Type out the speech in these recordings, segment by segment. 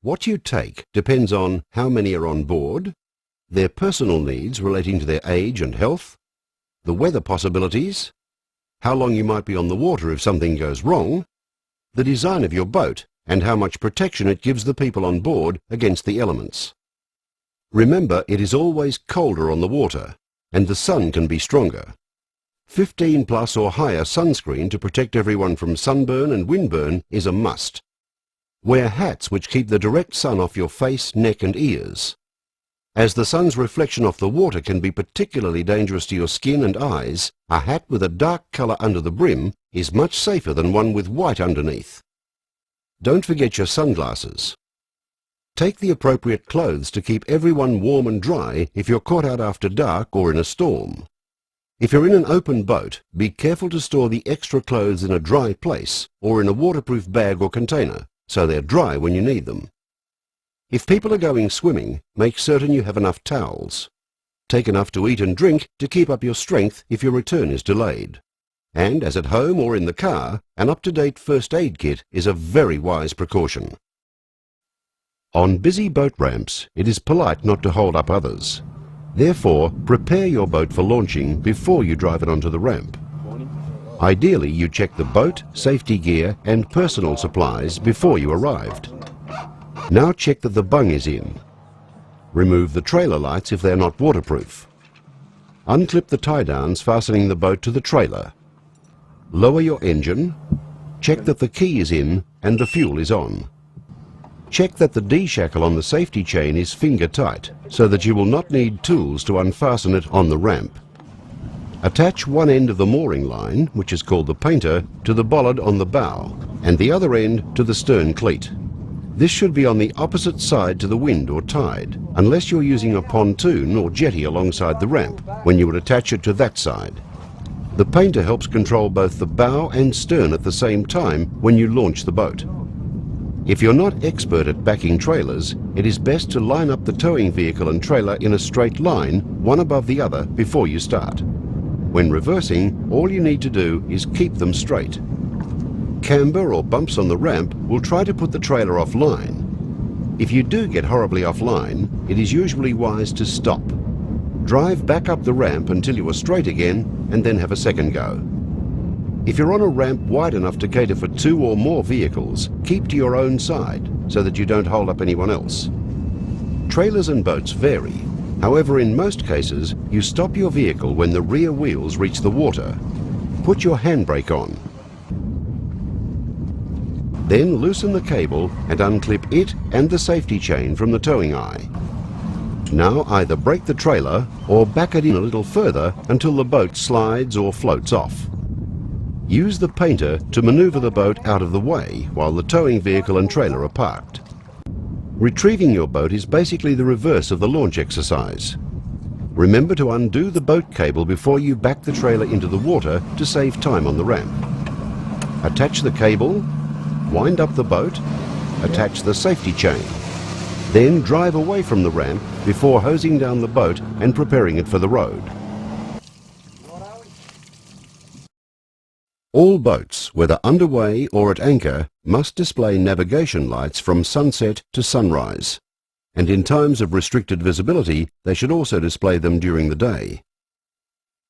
What you take depends on how many are on board, their personal needs relating to their age and health, the weather possibilities, how long you might be on the water if something goes wrong, the design of your boat, and how much protection it gives the people on board against the elements. Remember, it is always colder on the water, and the sun can be stronger. 15 plus or higher sunscreen to protect everyone from sunburn and windburn is a must. Wear hats which keep the direct sun off your face, neck and ears. As the sun's reflection off the water can be particularly dangerous to your skin and eyes, a hat with a dark colour under the brim is much safer than one with white underneath. Don't forget your sunglasses. Take the appropriate clothes to keep everyone warm and dry if you're caught out after dark or in a storm. If you're in an open boat, be careful to store the extra clothes in a dry place or in a waterproof bag or container, so they're dry when you need them. If people are going swimming, make certain you have enough towels. Take enough to eat and drink to keep up your strength if your return is delayed. And, as at home or in the car, an up-to-date first aid kit is a very wise precaution. On busy boat ramps, it is polite not to hold up others. Therefore, prepare your boat for launching before you drive it onto the ramp. Ideally, you check the boat, safety gear and personal supplies before you arrived. Now check that the bung is in. Remove the trailer lights if they are not waterproof. Unclip the tie-downs fastening the boat to the trailer. Lower your engine. Check that the key is in and the fuel is on. Check that the D-shackle on the safety chain is finger tight so that you will not need tools to unfasten it on the ramp. Attach one end of the mooring line, which is called the painter, to the bollard on the bow and the other end to the stern cleat. This should be on the opposite side to the wind or tide, unless you're using a pontoon or jetty alongside the ramp, when you would attach it to that side. The painter helps control both the bow and stern at the same time when you launch the boat. If you're not expert at backing trailers, it is best to line up the towing vehicle and trailer in a straight line, one above the other, before you start. When reversing, all you need to do is keep them straight. Camber or bumps on the ramp will try to put the trailer offline. If you do get horribly offline, it is usually wise to stop. Drive back up the ramp until you are straight again and then have a second go. If you're on a ramp wide enough to cater for 2 or more vehicles, keep to your own side so that you don't hold up anyone else. Trailers and boats vary. However, in most cases, you stop your vehicle when the rear wheels reach the water. Put your handbrake on. Then loosen the cable and unclip it and the safety chain from the towing eye. Now either brake the trailer or back it in a little further until the boat slides or floats off. Use the painter to maneuver the boat out of the way while the towing vehicle and trailer are parked. Retrieving your boat is basically the reverse of the launch exercise. Remember to undo the boat cable before you back the trailer into the water to save time on the ramp. Attach the cable, wind up the boat, attach the safety chain. Then drive away from the ramp before hosing down the boat and preparing it for the road. All boats, whether underway or at anchor, must display navigation lights from sunset to sunrise, and in times of restricted visibility they should also display them during the day.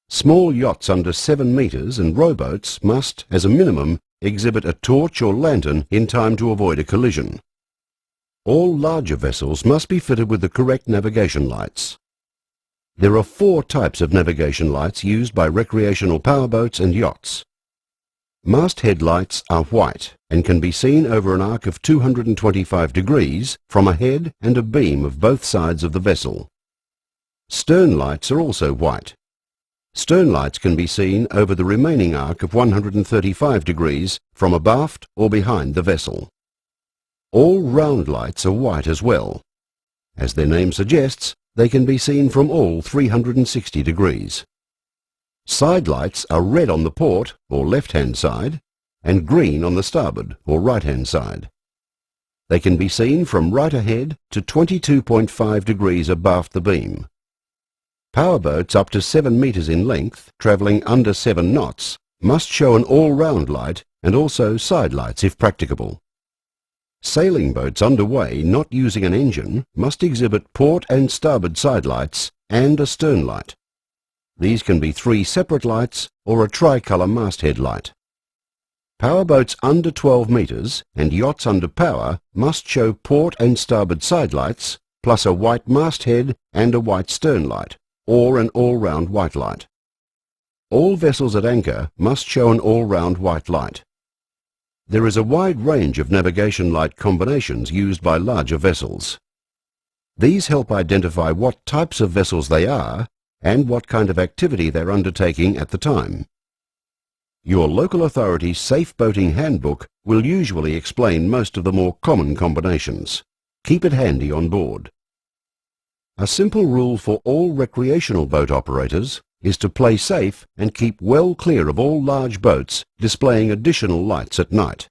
Small yachts under 7 meters and rowboats must, as a minimum, exhibit a torch or lantern in time to avoid a collision. All larger vessels must be fitted with the correct navigation lights. There are 4 types of navigation lights used by recreational powerboats and yachts. Masthead lights are white and can be seen over an arc of 225 degrees from a head and a beam of both sides of the vessel. Stern lights are also white. Stern lights can be seen over the remaining arc of 135 degrees from abaft or behind the vessel. All round lights are white as well. As their name suggests, they can be seen from all 360 degrees. Side lights are red on the port, or left-hand side, and green on the starboard, or right-hand side. They can be seen from right ahead to 22.5 degrees abaft the beam. Powerboats up to 7 meters in length, travelling under 7 knots, must show an all-round light and also side lights if practicable. Sailing boats underway not using an engine must exhibit port and starboard side lights and a stern light. These can be 3 separate lights or a tricolour masthead light. Powerboats under 12 metres and yachts under power must show port and starboard side lights, plus a white masthead and a white stern light, or an all-round white light. All vessels at anchor must show an all-round white light. There is a wide range of navigation light combinations used by larger vessels. These help identify what types of vessels they are and what kind of activity they're undertaking at the time. Your local authority's Safe Boating Handbook will usually explain most of the more common combinations. Keep it handy on board. A simple rule for all recreational boat operators is to play safe and keep well clear of all large boats displaying additional lights at night.